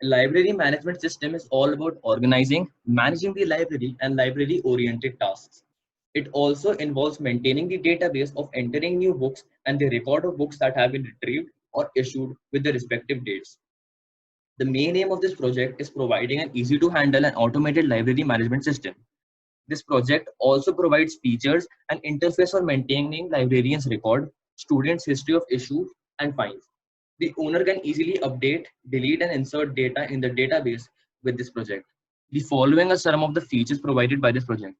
A library management system is all about organizing, managing the library and library-oriented tasks. It also involves maintaining the database of entering new books and the record of books that have been retrieved or issued with the respective dates. The main aim of this project is providing an easy to handle and automated library management system. This project also provides features and interface for maintaining librarians' record, students' history of issues, and fines. The owner can easily update, delete, and insert data in the database with this project. The following are some of the features provided by this project.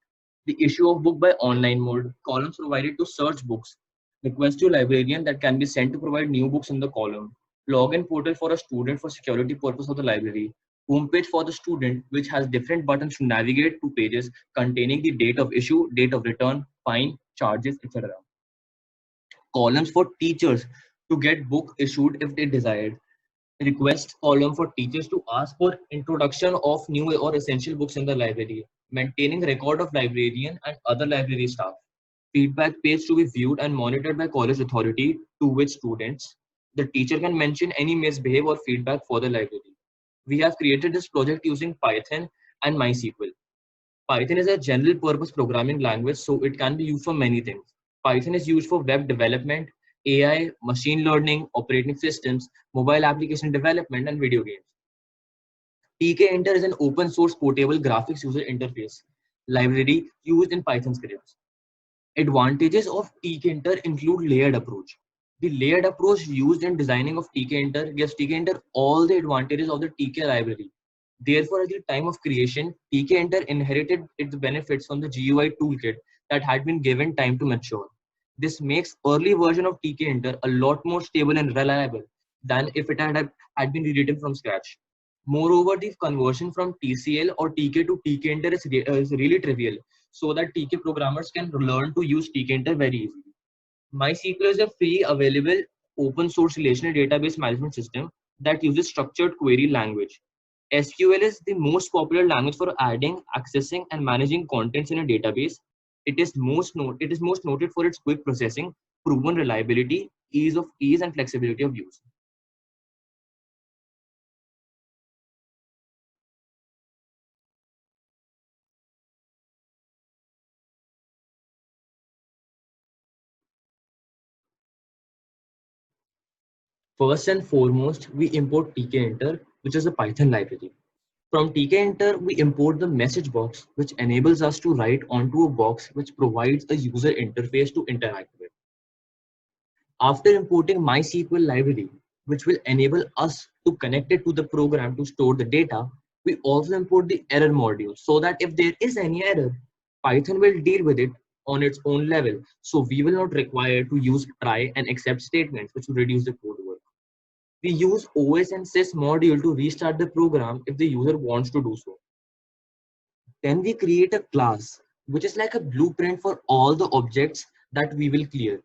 The issue of book by online mode, columns provided to search books, request to librarian that can be sent to provide new books in the column, login portal for a student for security purpose of the library, homepage for the student which has different buttons to navigate to pages containing the date of issue, date of return, fine, charges, etc. Columns for teachers to get book issued if they desired. Request column for teachers to ask for introduction of new or essential books in the library. Maintaining record of librarian and other library staff. Feedback page to be viewed and monitored by college authority to which students. The teacher can mention any misbehave or feedback for the library. We have created this project using Python and MySQL. Python is a general purpose programming language, so it can be used for many things. Python is used for web development, AI, machine learning, operating systems, mobile application development, and video games. TK-Enter is an open source portable graphics user interface library used in Python scripts. Advantages of TK-Enter include layered approach. The layered approach used in designing of TK-Enter gives TK-Enter all the advantages of the TK library. Therefore, at the time of creation, TK-Enter inherited its benefits from the GUI toolkit that had been given time to mature. This makes early version of TK-Enter a lot more stable and reliable than if it had been rewritten from scratch. Moreover, the conversion from TCL or TK to TK-Enter is really trivial, so that TK programmers can learn to use TK-Enter very easily. MySQL is a free, available, open source relational database management system that uses structured query language. SQL is the most popular language for adding, accessing, and managing contents in a database. It is most noted for its quick processing, proven reliability, ease and flexibility of use. First and foremost, we import tkenter, which is a Python library. From tkenter, we import the message box, which enables us to write onto a box which provides a user interface to interact with. After importing MySQL library, which will enable us to connect it to the program to store the data, we also import the error module so that if there is any error, Python will deal with it on its own level. So we will not require to use try and except statements, which will reduce the code work. We use OS and sys module to restart the program if the user wants to do so. Then we create a class, which is like a blueprint for all the objects that we will clear.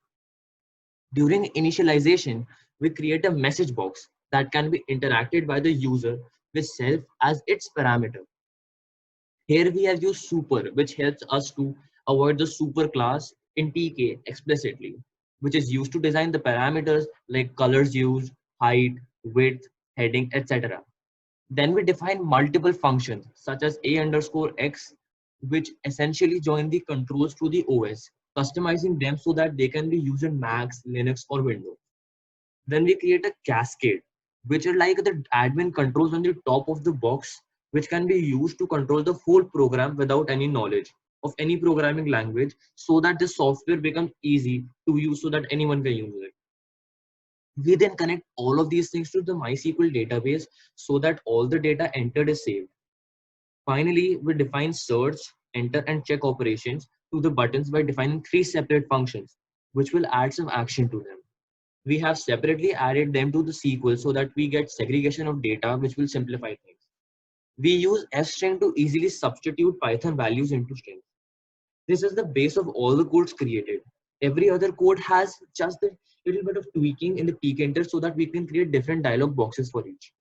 During initialization, we create a message box that can be interacted by the user with self as its parameter. Here we have used super, which helps us to avoid the super class in TK explicitly, which is used to design the parameters like colors used, height, width, heading, etc. Then we define multiple functions such as a underscore x, which essentially join the controls to the OS, customizing them so that they can be used in Macs, Linux, or Windows. Then we create a cascade, which are like the admin controls on the top of the box, which can be used to control the whole program without any knowledge of any programming language, so that the software becomes easy to use so that anyone can use it. We then connect all of these things to the MySQL database so that all the data entered is saved. Finally, we define search, enter, and check operations to the buttons by defining three separate functions, which will add some action to them. We have separately added them to the SQL so that we get segregation of data, which will simplify things. We use fstring to easily substitute Python values into strings. This is the base of all the codes created. Every other code has just a little bit of tweaking in the tkenter so that we can create different dialog boxes for each.